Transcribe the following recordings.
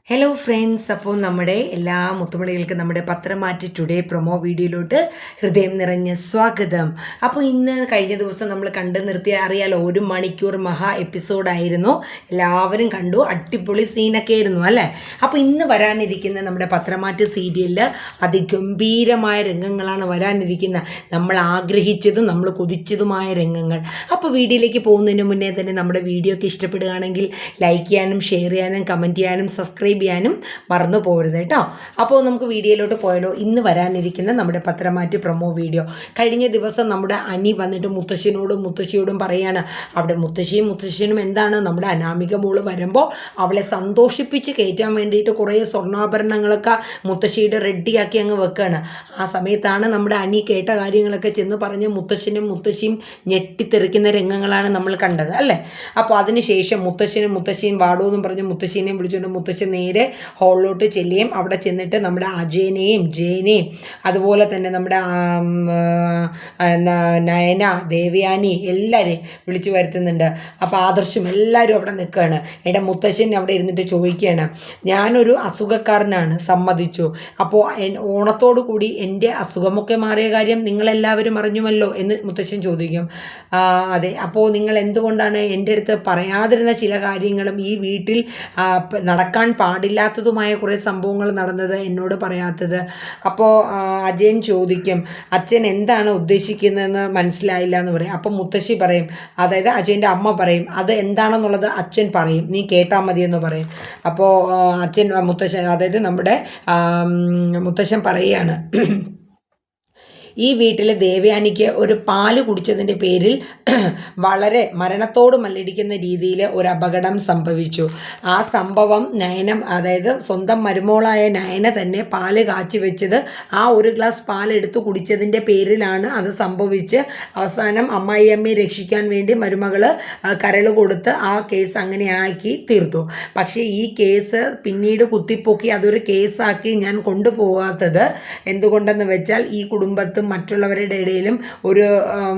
Hello friends, അപ്പോൾ നമ്മുടെ എല്ലാ മുത്തുമണികൾക്കും നമ്മുടെ പത്രമാറ്റ് ടുഡേ പ്രൊമോ വീഡിയോയിലോട്ട് ഹൃദയം നിറഞ്ഞ സ്വാഗതം. അപ്പോൾ ഇന്ന് കഴിഞ്ഞ ദിവസം നമ്മൾ കണ്ടു നിർത്തിയ അറിയാലോ, 1 മണിക്കൂർ മഹാ എപ്പിസോഡായിരുന്നു. എല്ലാവരും കണ്ടു, അടിപൊളി സീനൊക്കെ ആയിരുന്നു അല്ലേ. അപ്പോൾ ഇന്ന് വരാനിരിക്കുന്ന നമ്മുടെ പത്രമാറ്റ് സീരിയലിൽ അതിഗംഭീരമായ രംഗങ്ങളാണ് വരാനിരിക്കുന്നത്. നമ്മൾ ആഗ്രഹിച്ചതും നമ്മൾ കൊതിച്ചതുമായ രംഗങ്ങൾ. അപ്പോൾ വീഡിയോയിലേക്ക് പോകുന്നതിന് മുന്നേ തന്നെ നമ്മുടെ വീഡിയോ ഒക്കെ ഇഷ്ടപ്പെടുകയാണെങ്കിൽ ലൈക്ക് ചെയ്യാനും ഷെയർ ചെയ്യാനും കമൻറ്റ് ചെയ്യാനും സബ്സ്ക്രൈബ് ചെയ്യാനും മറന്നു പോകരുത് കേട്ടോ. അപ്പോൾ നമുക്ക് വീഡിയോയിലോട്ട് പോയാലോ. ഇന്ന് വരാനിരിക്കുന്ന നമ്മുടെ പത്രമാറ്റ് പ്രൊമോ വീഡിയോ. കഴിഞ്ഞ ദിവസം നമ്മുടെ അനി വന്നിട്ട് മുത്തശ്ശിയോടും പറയാണ്, അവിടെ മുത്തശ്ശനും എന്താണ്, നമ്മുടെ അനാമിക മോള് വരുമ്പോൾ അവളെ സന്തോഷിപ്പിച്ച് കയറ്റാൻ വേണ്ടിയിട്ട് കുറേ സ്വർണ്ണാഭരണങ്ങളൊക്കെ മുത്തശ്ശിയുടെ റെഡിയാക്കി അങ്ങ് വെക്കുകയാണ്. ആ സമയത്താണ് നമ്മുടെ അനി കേട്ട കാര്യങ്ങളൊക്കെ ചെന്ന് പറഞ്ഞ് മുത്തശ്ശിയും ഞെട്ടിത്തെറിക്കുന്ന രംഗങ്ങളാണ് നമ്മൾ കണ്ടത് അല്ലേ. അപ്പോൾ അതിനുശേഷം മുത്തശ്ശിയും വാടോ എന്നും പറഞ്ഞ് മുത്തശ്ശീനെയും വിളിച്ചുകൊണ്ട് മുത്തശ്ശൻ നേരെ ഹോളിലോട്ട് ചെല്ലുകയും അവിടെ ചെന്നിട്ട് നമ്മുടെ അജയനെയും ജയനെയും അതുപോലെ തന്നെ നമ്മുടെ നയന, ദേവയാനി എല്ലാവരെയും വിളിച്ചു വരുത്തുന്നുണ്ട്. അപ്പോൾ ആദർശും എല്ലാവരും അവിടെ നിൽക്കുകയാണ്. എൻ്റെ മുത്തശ്ശൻ അവിടെ ഇരുന്നിട്ട് ചോദിക്കുകയാണ്, ഞാനൊരു അസുഖക്കാരനാണ്, സമ്മതിച്ചു. അപ്പോൾ ഓണത്തോടു കൂടി എൻ്റെ അസുഖമൊക്കെ മാറിയ കാര്യം നിങ്ങളെല്ലാവരും അറിഞ്ഞുമല്ലോ എന്ന് മുത്തശ്ശൻ ചോദിക്കും. അതെ, അപ്പോൾ നിങ്ങൾ എന്തുകൊണ്ടാണ് എൻ്റെ അടുത്ത് പറയാതിരുന്ന ചില കാര്യങ്ങളും ഈ വീട്ടിൽ നടക്കാൻ പാടില്ലാത്തതുമായ കുറേ സംഭവങ്ങൾ നടന്നത് എന്നോട് പറയാത്തത്? അപ്പോൾ അജയൻ ചോദിക്കും, അച്ഛൻ എന്താണ് ഉദ്ദേശിക്കുന്നതെന്ന് മനസ്സിലായില്ല എന്ന് പറയും. അപ്പം മുത്തശ്ശി പറയും, അതായത് അജയൻ്റെ അമ്മ പറയും, അത് എന്താണെന്നുള്ളത് അച്ഛൻ പറയും, നീ കേട്ടാൽ മതിയെന്ന് പറയും. അപ്പോൾ മുത്തശ്ശൻ അതായത് നമ്മുടെ മുത്തശ്ശൻ പറയുകയാണ്, ഈ വീട്ടിലെ ദേവയാനിക്ക് ഒരു പാല് കുടിച്ചതിൻ്റെ പേരിൽ വളരെ മരണത്തോട് മല്ലടിക്കുന്ന രീതിയിൽ ഒരു അപകടം സംഭവിച്ചു. ആ സംഭവം അതായത് സ്വന്തം മരുമോളായ നയന തന്നെ പാല് കാച്ചി വെച്ചത്, ആ ഒരു ഗ്ലാസ് പാലെടുത്ത് കുടിച്ചതിൻ്റെ പേരിലാണ് അത് സംഭവിച്ച് അവസാനം അമ്മായിയമ്മയെ രക്ഷിക്കാൻ വേണ്ടി മരുമകൾ കരൾ കൊടുത്ത് ആ കേസ് അങ്ങനെ ആക്കി തീർത്തു. പക്ഷേ ഈ കേസ് പിന്നീട് കുത്തിപ്പൊക്കി അതൊരു കേസാക്കി ഞാൻ കൊണ്ടുപോകാത്തത് എന്തുകൊണ്ടെന്ന് വെച്ചാൽ ഈ കുടുംബത്തും മറ്റുള്ളവരുടെ ഇടയിലും ഒരു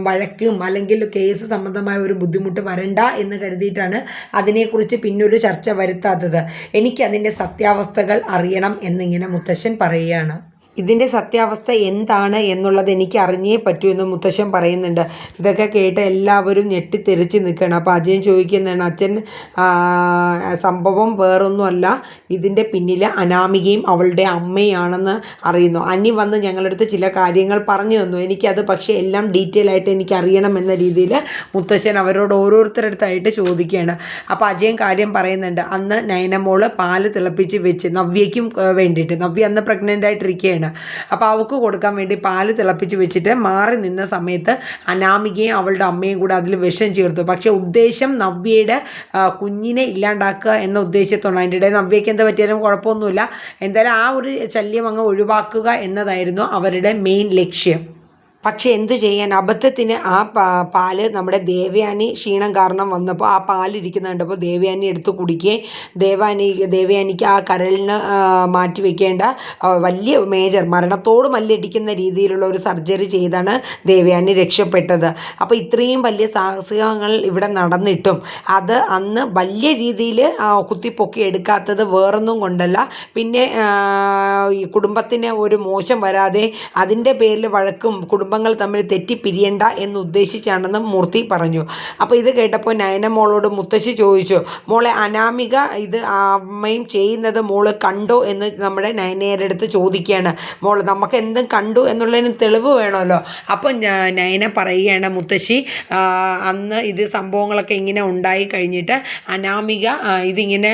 വഴക്കും അല്ലെങ്കിൽ കേസ് സംബന്ധമായ ഒരു ബുദ്ധിമുട്ട് വരണ്ട എന്ന് കരുതിയിട്ടാണ് അതിനെക്കുറിച്ച് പിന്നൊരു ചർച്ച വരുത്താത്തത്. എനിക്കതിൻ്റെ സത്യാവസ്ഥകൾ അറിയണം എന്നിങ്ങനെ മുത്തശ്ശൻ പറയുകയാണ്. ഇതിൻ്റെ സത്യാവസ്ഥ എന്താണ് എന്നുള്ളത് എനിക്ക് അറിഞ്ഞേ പറ്റൂ എന്ന് മുത്തശ്ശൻ പറയുന്നുണ്ട്. ഇതൊക്കെ കേട്ട് എല്ലാവരും ഞെട്ടിത്തെറിച്ച് നിൽക്കുകയാണ്. അപ്പോൾ അജയൻ ചോദിക്കുന്നതാണ്, അച്ഛൻ സംഭവം വേറൊന്നുമല്ല, ഇതിൻ്റെ പിന്നിൽ അനാമികയും അവളുടെ അമ്മയാണെന്ന് അറിയുന്നു. അനി വന്ന് ഞങ്ങളുടെ അടുത്ത് ചില കാര്യങ്ങൾ പറഞ്ഞു തന്നു, എനിക്കത് പക്ഷേ എല്ലാം ഡീറ്റെയിൽ ആയിട്ട് എനിക്ക് അറിയണം എന്ന രീതിയിൽ മുത്തശ്ശൻ അവരോട് ഓരോരുത്തരടുത്തായിട്ട് ചോദിക്കുകയാണ്. അപ്പോൾ അജയൻ കാര്യം പറയുന്നുണ്ട്, അന്ന് നയനമോള് പാല് തിളപ്പിച്ച് വെച്ച് നവ്യയ്ക്കും വേണ്ടിയിട്ട്, നവ്യ അന്ന് പ്രഗ്നൻ്റ് ആയിട്ടിരിക്കുകയാണ്. അപ്പോൾ അവൾക്ക് കൊടുക്കാൻ വേണ്ടി പാല് തിളപ്പിച്ച് വെച്ചിട്ട് മാറി നിന്ന സമയത്ത് അനാമികയും അവളുടെ അമ്മയും കൂടെ അതിൽ വിഷം ചേർത്തു. പക്ഷേ ഉദ്ദേശം നവ്യയുടെ കുഞ്ഞിനെ ഇല്ലാണ്ടാക്കുക എന്ന ഉദ്ദേശത്തോടെ, അതിൻ്റെ ഇടയിൽ നവ്യയ്ക്ക് എന്താ പറ്റിയാലും കുഴപ്പമൊന്നുമില്ല, എന്തായാലും ആ ഒരു ശല്യം അങ്ങ് ഒഴിവാക്കുക എന്നതായിരുന്നു അവരുടെ മെയിൻ ലക്ഷ്യം. പക്ഷേ എന്തു ചെയ്യാൻ, അബദ്ധത്തിന് ആ പാല് നമ്മുടെ ദേവയാനി ക്ഷീണം കാരണം വന്നപ്പോൾ ആ പാലിരിക്കുന്ന കണ്ടപ്പോൾ ദേവയാനി എടുത്ത് കുടിക്കുകയും ദേവയാനിക്ക് ആ കരളിന് മാറ്റി വെക്കേണ്ട വലിയ മേജർ മരണത്തോട് മല്ലടിക്കുന്ന രീതിയിലുള്ള ഒരു സർജറി ചെയ്താണ് ദേവയാനി രക്ഷപ്പെട്ടത്. അപ്പോൾ ഇത്രയും വലിയ സാഹസികങ്ങൾ ഇവിടെ നടന്നിട്ടും അത് അന്ന് വലിയ രീതിയിൽ കുത്തിപ്പൊക്കി എടുക്കാത്തത് വേറൊന്നും കൊണ്ടല്ല, പിന്നെ ഈ കുടുംബത്തിന് ഒരു മോശം വരാതെ അതിൻ്റെ പേരിൽ വഴക്കും കുടുംബങ്ങൾ തമ്മിൽ തെറ്റിപ്പിരിയണ്ട എന്ന് ഉദ്ദേശിച്ചാണെന്ന് മൂർത്തി പറഞ്ഞു. അപ്പോൾ ഇത് കേട്ടപ്പോൾ നയന മോളോട് മുത്തശ്ശി ചോദിച്ചു, മോളെ അനാമിക ഇത് അമ്മയും ചെയ്യുന്നത് മോള് കണ്ടോ എന്ന് നമ്മുടെ നയനയുടെ അടുത്ത് ചോദിക്കുകയാണ്. മോള് നമുക്ക് എന്തും കണ്ടു എന്നുള്ളതിന് തെളിവ് വേണമല്ലോ. അപ്പോൾ നയന പറയുകയാണ്, മുത്തശ്ശി അന്ന് ഇത് സംഭവങ്ങളൊക്കെ ഇങ്ങനെ ഉണ്ടായി കഴിഞ്ഞിട്ട് അനാമിക ഇതിങ്ങനെ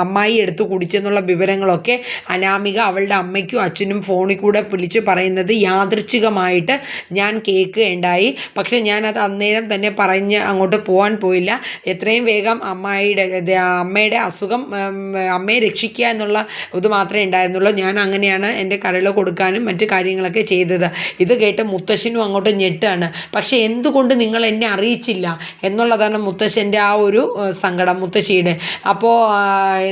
അമ്മായി എടുത്ത് കുടിച്ചെന്നുള്ള വിവരങ്ങളൊക്കെ അനാമിക അവളുടെ അമ്മയ്ക്കും അച്ഛനും ഫോണിൽ കൂടെ വിളിച്ച് പറയുന്നത് യാദൃച്ഛികമായിട്ട് ഞാൻ കേൾക്കുകയുണ്ടായി. പക്ഷെ ഞാനത് അന്നേരം തന്നെ പറഞ്ഞ് അങ്ങോട്ട് പോകാൻ പോയില്ല. എത്രയും വേഗം അമ്മയുടെ അസുഖം, അമ്മയെ രക്ഷിക്കുക എന്നുള്ള ഇത് മാത്രമേ ഉണ്ടായിരുന്നുള്ളൂ. ഞാൻ അങ്ങനെയാണ് എൻ്റെ കരൾ കൊടുക്കാനും മറ്റു കാര്യങ്ങളൊക്കെ ചെയ്തത്. ഇത് കേട്ട് മുത്തശ്ശനും അങ്ങോട്ട് ഞെട്ടാണ്. പക്ഷേ എന്തുകൊണ്ട് നിങ്ങൾ എന്നെ അറിയിച്ചില്ല എന്നുള്ളതാണ് മുത്തശ്ശൻ്റെ ആ ഒരു സങ്കടം, മുത്തശ്ശിയുടെ. അപ്പോൾ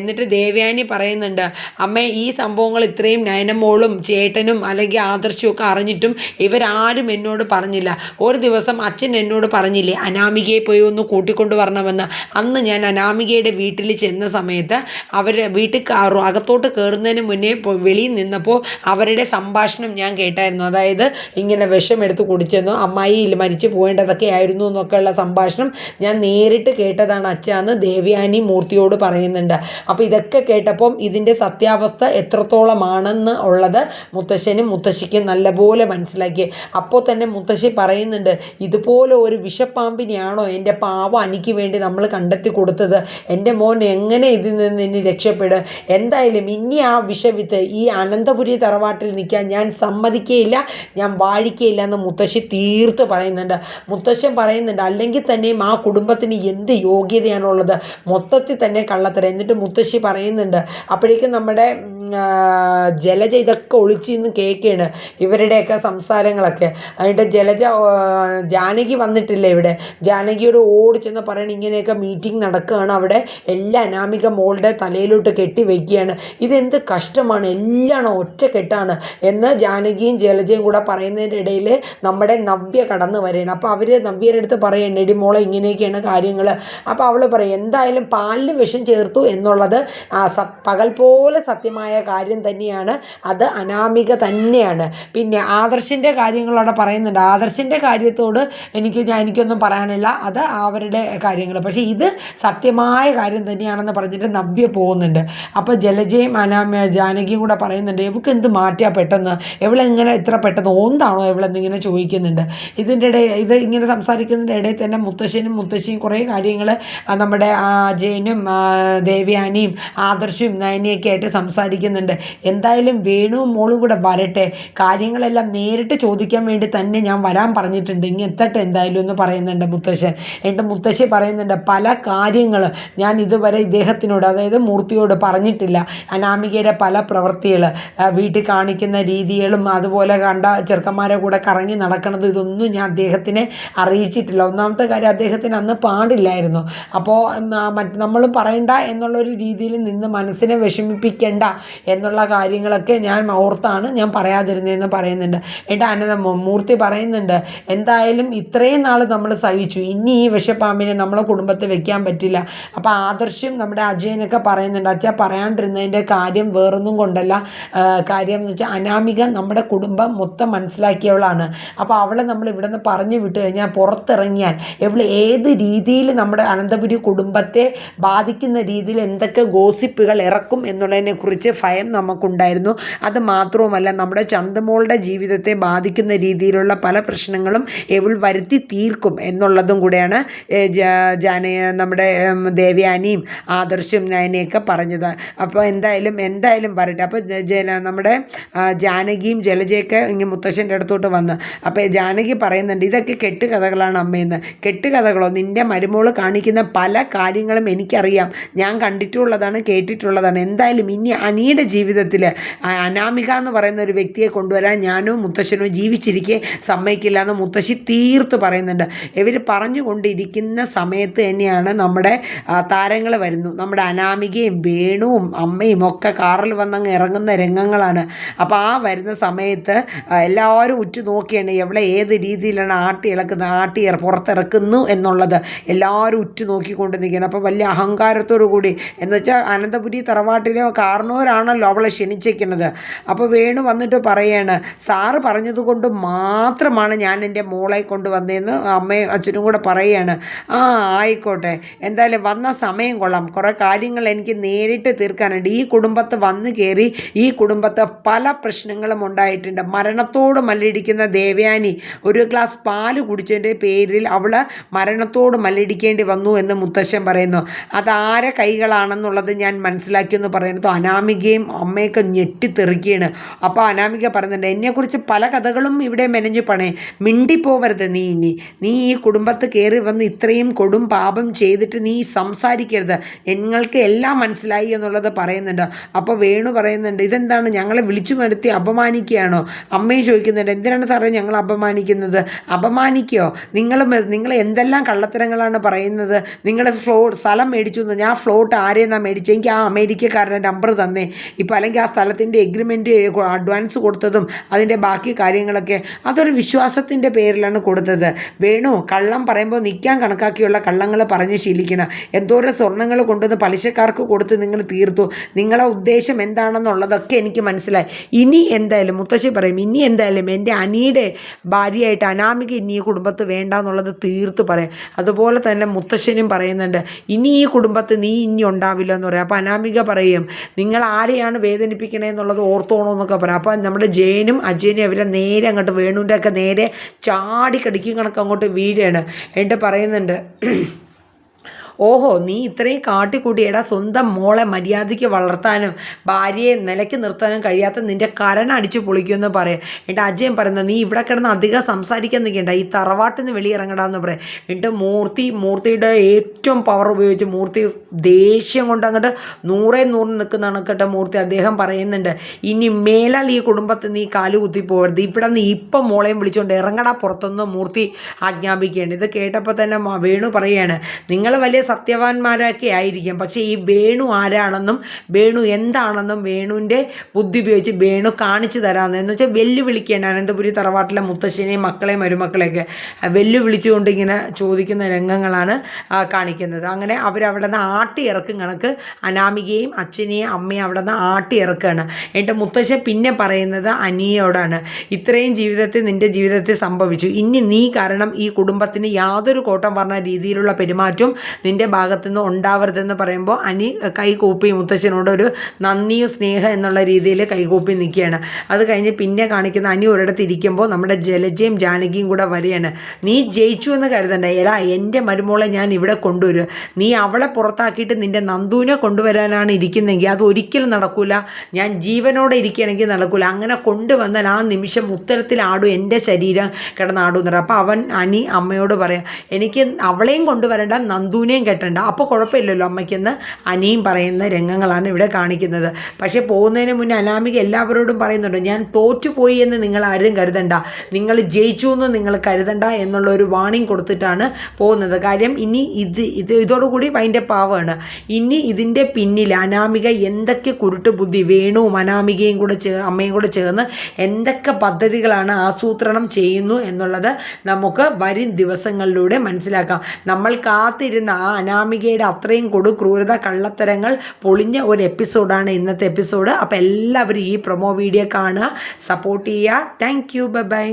എന്നിട്ട് ദേവയാനി പറയുന്നുണ്ട്, അമ്മേ ഈ സംഭവങ്ങൾ ഇത്രയും നയനമോളും ചേട്ടനും അല്ലെങ്കിൽ ആദർശവും ഒക്കെ അറിഞ്ഞിട്ടും ഇവരാ ആരും എന്നോട് പറഞ്ഞില്ല. ഒരു ദിവസം അച്ഛൻ എന്നോട് പറഞ്ഞില്ലേ അനാമികയെ പോയി ഒന്ന് കൂട്ടിക്കൊണ്ട് വരണമെന്ന്. അന്ന് ഞാൻ അനാമികയുടെ വീട്ടിൽ ചെന്ന സമയത്ത് അവർ വീട്ടിൽ അകത്തോട്ട് കയറുന്നതിന് മുന്നേ വെളിയിൽ നിന്നപ്പോൾ അവരുടെ സംഭാഷണം ഞാൻ കേട്ടായിരുന്നു. അതായത് ഇങ്ങനെ വിഷമെടുത്ത് കുടിച്ചെന്നോ അമ്മായി മരിച്ചു പോകേണ്ടതൊക്കെ ആയിരുന്നു എന്നൊക്കെയുള്ള സംഭാഷണം ഞാൻ നേരിട്ട് കേട്ടതാണ് അച്ഛാന്ന് ദേവയാനി മൂർത്തിയോട് പറയുന്നുണ്ട്. അപ്പോൾ ഇതൊക്കെ കേട്ടപ്പം ഇതിൻ്റെ സത്യാവസ്ഥ എത്രത്തോളമാണെന്ന് ഉള്ളത് മുത്തശ്ശനും മുത്തശ്ശിക്കും നല്ലപോലെ മനസ്സിലാക്കി. അപ്പോൾ തന്നെ മുത്തശ്ശി പറയുന്നുണ്ട്, ഇതുപോലെ ഒരു വിഷപ്പാമ്പിനെയാണോ എൻ്റെ പാവ അനിക്ക് വേണ്ടി നമ്മൾ കണ്ടെത്തി കൊടുത്തത്? എൻ്റെ മോൻ എങ്ങനെ ഇതിൽ നിന്ന് ഇനി രക്ഷപ്പെടും? എന്തായാലും ഇനി ആ വിഷവിത്ത് ഈ അനന്തപുരി തറവാട്ടിൽ നിൽക്കാൻ ഞാൻ സമ്മതിക്കുകയില്ല, ഞാൻ വാഴിക്കുകയില്ല എന്ന് മുത്തശ്ശി തീർത്ത് പറയുന്നുണ്ട്. മുത്തശ്ശൻ പറയുന്നുണ്ട്, അല്ലെങ്കിൽ തന്നെയും ആ കുടുംബത്തിന് എന്ത് യോഗ്യതയാണുള്ളത്? മൊത്തത്തിൽ തന്നെ കള്ളത്തരം. എന്നിട്ട് മുത്തശ്ശി പറയുന്നുണ്ട്, അപ്പോഴേക്കും നമ്മുടെ ജലജ ഇതൊക്കെ ഒളിച്ചിന്ന് കേൾക്കുകയാണ് ഇവരുടെയൊക്കെ സംസാരങ്ങളൊക്കെ. എന്നിട്ട് ജലജ ജാനകി വന്നിട്ടില്ല ഇവിടെ. ജാനകിയോട് ഓടിച്ചെന്ന് പറയണം ഇങ്ങനെയൊക്കെ മീറ്റിംഗ് നടക്കുകയാണ് അവിടെ, എല്ലാ അനാമിക മോളുടെ തലയിലോട്ട് കെട്ടി വയ്ക്കുകയാണ്. ഇതെന്ത് കഷ്ടമാണ്, എല്ലാം ഒറ്റക്കെട്ടാണ് എന്ന് ജാനകിയും ജലജയും കൂടെ പറയുന്നതിൻ്റെ ഇടയിൽ നമ്മുടെ നവ്യ കടന്നു വരികയാണ്. അപ്പോൾ അവർ നവ്യയുടെ അടുത്ത് പറയണം, എടി മോളെ ഇങ്ങനെയൊക്കെയാണ് കാര്യങ്ങൾ. അപ്പോൾ അവൾ പറയും, എന്തായാലും പാലിൽ വിഷം ചേർത്തു എന്നുള്ളത് പകൽ പോലെ സത്യമായ കാര്യം തന്നെയാണ്, അത് അനാമിക തന്നെയാണ്. പിന്നെ ആദർശിൻ്റെ കാര്യങ്ങളവിടെ പറയുന്നുണ്ട്. ആദർശിൻ്റെ കാര്യത്തോട് എനിക്കൊന്നും പറയാനില്ല, അത് അവരുടെ കാര്യങ്ങൾ. പക്ഷേ ഇത് സത്യമായ കാര്യം തന്നെയാണെന്ന് പറഞ്ഞിട്ട് നവ്യ പോകുന്നുണ്ട്. അപ്പോൾ ജലജയും ജാനകിയും കൂടെ പറയുന്നുണ്ട്, ഇവൾക്ക് എന്ത് മാറ്റിയാ പെട്ടെന്ന്, ഇവളെങ്ങനെ ഇത്ര പെട്ടെന്ന് ഓന്താണോ ഇവളെന്നിങ്ങനെ ചോദിക്കുന്നുണ്ട്. ഇതിൻ്റെ ഇടയിൽ ഇത് ഇങ്ങനെ സംസാരിക്കുന്നതിൻ്റെ ഇടയിൽ തന്നെ മുത്തശ്ശിയും കുറേ കാര്യങ്ങൾ നമ്മുടെ അജയനും ദേവയാനിയും ആദർശും നയനിയൊക്കെ ആയിട്ട് സംസാരിക്കുന്നുണ്ട്. എന്തായാലും വേണുവും മോളും കൂടെ വരട്ടെ, കാര്യങ്ങളെല്ലാം നേരിട്ട് ചോദിക്കാൻ വേണ്ടി തന്നെ ഞാൻ വരാൻ പറഞ്ഞിട്ടുണ്ട്, ഇങ്ങനെ എത്തട്ടെ എന്തായാലും എന്ന് പറയുന്നുണ്ട് മുത്തശ്ശൻ. എന്നിട്ട് മുത്തശ്ശി പറയുന്നുണ്ട്, പല കാര്യങ്ങൾ ഞാൻ ഇതുവരെ ഇദ്ദേഹത്തിനോട്, അതായത് മൂർത്തിയോട് പറഞ്ഞിട്ടില്ല. അനാമികയുടെ പല പ്രവൃത്തികൾ, വീട്ടിൽ കാണിക്കുന്ന രീതികളും അതുപോലെ കണ്ട ചെറുക്കന്മാരെ കൂടെ കറങ്ങി നടക്കുന്നത്, ഇതൊന്നും ഞാൻ അദ്ദേഹത്തിനെ അറിയിച്ചിട്ടില്ല. ഒന്നാമത്തെ കാര്യം, അദ്ദേഹത്തിന് അന്ന് പാടില്ലായിരുന്നു. അപ്പോൾ നമ്മളും പറയണ്ട എന്നുള്ളൊരു രീതിയിൽ നിന്ന് മനസ്സിനെ വിഷമിപ്പിക്കേണ്ട എന്നുള്ള കാര്യങ്ങളൊക്കെ ഞാൻ ഓർത്താണ് ഞാൻ പറയാതിരുന്നതെന്ന് പറയുന്നുണ്ട്. എന്നിട്ട് മൂർത്തി പറയുന്നുണ്ട്, എന്തായാലും ഇത്രയും നാൾ നമ്മൾ സഹിച്ചു, ഇനി ഈ വിഷപ്പാമ്പിനെ നമ്മളെ കുടുംബത്തിൽ വെക്കാൻ പറ്റില്ല. അപ്പോൾ ആദർശം നമ്മുടെ അജയനൊക്കെ പറയുന്നുണ്ട്, അച്ഛാ പറയാണ്ടിരുന്നതിൻ്റെ കാര്യം വേറൊന്നും കൊണ്ടല്ല, കാര്യം എന്ന് വെച്ചാൽ അനാമിക നമ്മുടെ കുടുംബം മൊത്തം മനസ്സിലാക്കിയവളാണ്. അപ്പോൾ അവളെ നമ്മൾ ഇവിടെ നിന്ന് പറഞ്ഞു വിട്ട് കഴിഞ്ഞാൽ പുറത്തിറങ്ങിയാൽ ഇവൾ ഏത് രീതിയിൽ നമ്മുടെ അനന്തപുരി കുടുംബത്തെ ബാധിക്കുന്ന രീതിയിൽ എന്തൊക്കെ ഗോസിപ്പുകൾ ഇറക്കും എന്നുള്ളതിനെക്കുറിച്ച് ഭയം നമുക്കുണ്ടായിരുന്നു. അത് മാത്രവുമല്ല, നമ്മുടെ ചന്തമോളുടെ ജീവിതത്തെ ബാധിക്കുന്ന രീതിയിലുള്ള പല പ്രശ്നങ്ങളും ഇവൾ വരുത്തി തീർക്കും എന്നുള്ളതും കൂടെയാണ് നമ്മുടെ ദേവയാനിയും ആദർശും നയനയൊക്കെ പറഞ്ഞത്. അപ്പോൾ എന്തായാലും പറയട്ടെ. അപ്പോൾ നമ്മുടെ ജാനകിയും ജലജയൊക്കെ ഇങ്ങനെ മുത്തശ്ശൻ്റെ അടുത്തോട്ട് വന്ന്, അപ്പോൾ ജാനകി പറയുന്നുണ്ട്, ഇതൊക്കെ കെട്ടുകഥകളാണ് അമ്മയെന്ന്. കെട്ടുകഥകളോ? നിൻ്റെ മരുമോൾ കാണിക്കുന്ന പല കാര്യങ്ങളും എനിക്കറിയാം, ഞാൻ കണ്ടിട്ടുള്ളതാണ്, കേട്ടിട്ടുള്ളതാണ്. എന്തായാലും ഇനി അനിയുടെ ജീവിതത്തിൽ അനാമിക എന്ന് പറയുന്ന ഒരു വ്യക്തിയെ കൊണ്ടുവരാൻ ഞാനോ മുത്തശ്ശനോ ജീവിച്ചിരിക്കെ സമ്മതിക്കില്ല എന്ന് മുത്തശ്ശി തീർത്ത് പറയുന്നുണ്ട്. ഇവർ പറഞ്ഞുകൊണ്ടിരിക്കുന്ന സമയത്ത് തന്നെയാണ് നമ്മുടെ താരങ്ങൾ വരുന്നു. നമ്മുടെ അനാമികയും വേണുവും അമ്മയും ഒക്കെ കാറിൽ വന്നങ്ങ് ഇറങ്ങുന്ന രംഗങ്ങളാണ്. അപ്പോൾ ആ വരുന്ന സമയത്ത് എല്ലാവരും ഉറ്റു നോക്കിയാണ് എവിടെ ഏത് രീതിയിലാണ് പുറത്തിറക്കുന്നു എന്നുള്ളത് എല്ലാവരും ഉറ്റു നോക്കിക്കൊണ്ട് നിൽക്കുകയാണ്. അപ്പോൾ വലിയ അഹങ്കാരത്തോടു കൂടി, എന്ന് വെച്ചാൽ അനന്തപുരി തറവാട്ടിലെ കാരണവരാണല്ലോ അവളെ ക്ഷണിച്ചിരിക്കുന്നത്. അപ്പോൾ വേണു വന്നിട്ട് പറയാണ്, സാറ് പറഞ്ഞതുകൊണ്ട് മാത്രമാണ് ഞാൻ എൻ്റെ മോളെ കൊണ്ടുവന്നതെന്ന് അമ്മയും അച്ഛനും കൂടെ പറയുകയാണ്. ആയിക്കോട്ടെ, എന്തായാലും വന്ന സമയം കൊള്ളാം, കുറേ കാര്യങ്ങൾ എനിക്ക് നേരിട്ട് തീർക്കാനുണ്ട്. ഈ കുടുംബത്ത് വന്നു കയറി ഈ കുടുംബത്ത് പല പ്രശ്നങ്ങളും ഉണ്ടായിട്ടുണ്ട്. മരണത്തോട് മല്ലിടിക്കുന്ന ദേവയാനി ഒരു ഗ്ലാസ് പാല് കുടിച്ചതിൻ്റെ പേരിൽ അവൾ മരണത്തോട് മല്ലിടിക്കേണ്ടി വന്നു എന്ന് മുത്തശ്ശൻ പറയുന്നു. അതാരെ കൈകളാണെന്നുള്ളത് ഞാൻ മനസ്സിലാക്കിയെന്ന് പറയുന്നത് അനാമികയും അമ്മയൊക്കെ ഞെട്ടിത്തെറിക്കുകയാണ്. അപ്പോൾ അനാമിക പറയുന്നുണ്ട്, എന്നെക്കുറിച്ച് പല കഥകളും ഇവിടെ മെനഞ്ഞു പണേ, മിണ്ടിപ്പോവരുത് നീ ഈ കുടുംബത്ത് കയറി വന്ന് ഇത്രയും കൊടും പാപം ചെയ്തിട്ട് നീ സംസാരിക്കരുത്, നിങ്ങൾക്ക് എല്ലാം മനസ്സിലായി എന്നുള്ളത് പറയുന്നുണ്ട്. അപ്പോൾ വേണു പറയുന്നുണ്ട്, ഇതെന്താണ് ഞങ്ങളെ വിളിച്ചു വരുത്തി അപമാനിക്കുകയാണോ? അമ്മയും ചോദിക്കുന്നുണ്ട്, എന്തിനാണ് സാറേ ഞങ്ങൾ അപമാനിക്കുന്നത്? അപമാനിക്കുകയോ? നിങ്ങൾ എന്തെല്ലാം കള്ളത്തരങ്ങളാണ് പറയുന്നത്? നിങ്ങൾ സ്ഥലം മേടിച്ചു എന്ന്. ഞാൻ ഫ്ലോട്ട് ആരെയെന്നാണ് മേടിച്ചത്? എനിക്ക് ആ അമേരിക്കക്കാരൻ്റെ നമ്പർ തന്നേ. ഇപ്പോൾ അല്ലെങ്കിൽ ആ സ്ഥലത്തിൻ്റെ എഗ്രിമെൻറ്റ് അഡ്വാൻസ് കൊടുത്തതും അതിൻ്റെ ബാക്കി കാര്യങ്ങളൊക്കെ അതൊരു വിശ്വാസത്തിൻ്റെ പേരിലാണ് കൊടുത്തത്. വേണു കള്ളം പറയുമ്പോൾ നിൽക്കാൻ കണക്കാക്കിയുള്ള കള്ളങ്ങൾ പറഞ്ഞ് ശീലിക്കണം. എന്തോരം സ്വർണ്ണങ്ങൾ കൊണ്ടുവന്ന് പലിശക്കാർക്ക് കൊടുത്ത് നിങ്ങൾ തീർത്തു. നിങ്ങളെ ഉദ്ദേശം എന്താണെന്നുള്ളതൊക്കെ എനിക്ക് മനസ്സിലായി. ഇനി എന്തായാലും മുത്തശ്ശി പറയും, ഇനി എന്തായാലും എൻ്റെ അനിയുടെ ഭാര്യയായിട്ട് അനാമിക ഇനി ഈ കുടുംബത്ത് വേണ്ട എന്നുള്ളത് തീർത്ത് പറയും. അതുപോലെ തന്നെ മുത്തശ്ശനും പറയുന്നുണ്ട്, ഇനി ഈ കുടുംബത്ത് നീ ഇനി ഉണ്ടാവില്ല എന്ന് പറയും. അപ്പോൾ അനാമിക പറയും, നിങ്ങൾ ആരെയാണ് വേദനിപ്പിക്കണേ എന്നുള്ളത് ഓർത്തോണമെന്നൊക്കെ പറയാം. അപ്പോൾ നമ്മുടെ ജയനും അജയനും അവരെ നേരെ അങ്ങോട്ട് വേണുവിൻ്റെ ഒക്കെ നേരെ ചാടിക്കടിക്കും കണക്ക് അങ്ങോട്ട് വീഴാണ്. എന്നിട്ട് പറയുന്നുണ്ട്, ഓഹോ നീ ഇത്രയും കാട്ടിക്കൂട്ടിയടാ സ്വന്തം മോളെ മര്യാദയ്ക്ക് വളർത്താനും ഭാര്യയെ നിലയ്ക്ക് നിർത്താനും കഴിയാത്ത നിൻ്റെ കരണടിച്ച് പൊളിക്കുമെന്ന് പറയാം. എന്നിട്ട് അജയൻ പറയുന്നത്, നീ ഇവിടെ കിടന്ന് അധികം സംസാരിക്കാൻ നിൽക്കേണ്ട, ഈ തറവാട്ടിൽ നിന്ന് വെളിയിറങ്ങടാന്ന് പറയാം. എന്നിട്ട് മൂർത്തിയുടെ ഏറ്റവും പവർ ഉപയോഗിച്ച് മൂർത്തി ദേഷ്യം കൊണ്ട് അങ്ങോട്ട് 100 നിൽക്കുന്ന കണക്കട്ടെ മൂർത്തി അദ്ദേഹം പറയുന്നുണ്ട്, ഇനി മേലാൽ ഈ കുടുംബത്തിൽ നീ കാല് കുത്തി പോകരുത്, ഇവിടെ നിന്ന് ഇപ്പം മോളെയും വിളിച്ചുകൊണ്ട് ഇറങ്ങടാ പുറത്തുനിന്ന് മൂർത്തി ആജ്ഞാപിക്കുകയാണ്. ഇത് കേട്ടപ്പോൾ തന്നെ വേണു പറയുകയാണ്, നിങ്ങൾ വലിയ സത്യവാന്മാരൊക്കെ ആയിരിക്കും, പക്ഷേ ഈ വേണു ആരാണെന്നും വേണു എന്താണെന്നും വേണുവിൻ്റെ ബുദ്ധി ഉപയോഗിച്ച് വേണു കാണിച്ചു തരാമെന്ന്. എന്ന് വെച്ചാൽ വെല്ലുവിളിക്കുകയാണ് അനന്തപുരി തറവാട്ടിലെ മുത്തശ്ശനെയും മക്കളെയും മരുമക്കളെയൊക്കെ വെല്ലുവിളിച്ചുകൊണ്ട് ഇങ്ങനെ ചോദിക്കുന്ന രംഗങ്ങളാണ് കാണിക്കുന്നത്. അങ്ങനെ അവരവിടെ നിന്ന് ആട്ടി ഇറക്കും കണക്ക് അനാമികയും അച്ഛനെയും അമ്മയും അവിടെ നിന്ന് ആട്ടി ഇറക്കുകയാണ്. എന്നിട്ട് മുത്തശ്ശൻ പിന്നെ പറയുന്നത് അനിയോടാണ്, ഇത്രയും ജീവിതത്തിൽ നിൻ്റെ ജീവിതത്തിൽ സംഭവിച്ചു, ഇനി നീ കാരണം ഈ കുടുംബത്തിന് യാതൊരു കോട്ടം പറഞ്ഞ രീതിയിലുള്ള പെരുമാറ്റവും നിൻ്റെ ഭാഗത്തുനിന്ന് ഉണ്ടാവരുതെന്ന് പറയുമ്പോൾ അനി കൈകൂപ്പി മുത്തശ്ശനോട് ഒരു നന്ദിയും സ്നേഹം എന്നുള്ള രീതിയിൽ കൈകൂപ്പി നിൽക്കുകയാണ്. അത് കഴിഞ്ഞ് പിന്നെ കാണിക്കുന്ന അനി ഒരിടത്ത് ഇരിക്കുമ്പോൾ നമ്മുടെ ജലജയും ജാനകിയും കൂടെ വരികയാണ്. നീ ജയിച്ചു എന്ന് കരുതണ്ട, എടാ എൻ്റെ മരുമോളെ ഞാൻ ഇവിടെ കൊണ്ടുവരും, നീ അവളെ പുറത്താക്കിയിട്ട് നിൻ്റെ നന്ദുവിനെ കൊണ്ടുവരാനാണ് ഇരിക്കുന്നതെങ്കിൽ അത് ഒരിക്കലും നടക്കില്ല, ഞാൻ ജീവനോടെ ഇരിക്കുകയാണെങ്കിൽ നടക്കില്ല, അങ്ങനെ കൊണ്ടുവന്നാൽ ആ നിമിഷം ഉത്തരത്തിലാടും എൻ്റെ ശരീരം കിടന്നാടും എന്ന് പറയും. അപ്പോൾ അനി അമ്മയോട് പറയാം, എനിക്ക് അവളെയും കൊണ്ടുവരണ്ട നന്ദുവിനെയും കെട്ടണ്ട, അപ്പോൾ കുഴപ്പമില്ലല്ലോ അമ്മയ്ക്കെന്ന് അനിയും പറയുന്ന രംഗങ്ങളാണ് ഇവിടെ കാണിക്കുന്നത്. പക്ഷേ പോകുന്നതിന് മുന്നേ അനാമിക എല്ലാവരോടും പറയുന്നുണ്ട്, ഞാൻ തോറ്റുപോയി എന്ന് നിങ്ങൾ ആരും കരുതണ്ട, നിങ്ങൾ ജയിച്ചു എന്ന് നിങ്ങൾ കരുതണ്ട എന്നുള്ള ഒരു വാണിംഗ് കൊടുത്തിട്ടാണ് പോകുന്നത്. കാര്യം ഇനി ഇതോടുകൂടി അതിൻ്റെ പാവമാണ്. ഇനി ഇതിൻ്റെ പിന്നിൽ അനാമിക എന്തൊക്കെ കുരുട്ട് ബുദ്ധി വേണുവും അനാമികയും കൂടെ അമ്മയും കൂടെ ചേർന്ന് എന്തൊക്കെ പദ്ധതികളാണ് ആസൂത്രണം ചെയ്യുന്നു എന്നുള്ളത് നമുക്ക് വരും ദിവസങ്ങളിലൂടെ മനസ്സിലാക്കാം. നമ്മൾ കാത്തിരുന്ന ആ അനാമികയുടെ അത്രയും ക്രൂരത കള്ളത്തരങ്ങൾ പൊളിഞ്ഞ ഒരു എപ്പിസോഡാണ് ഇന്നത്തെ എപ്പിസോഡ്. അപ്പോൾ എല്ലാവരും ഈ പ്രൊമോ വീഡിയോ കാണുക, സപ്പോർട്ട് ചെയ്യുക. Thank you, bye bye.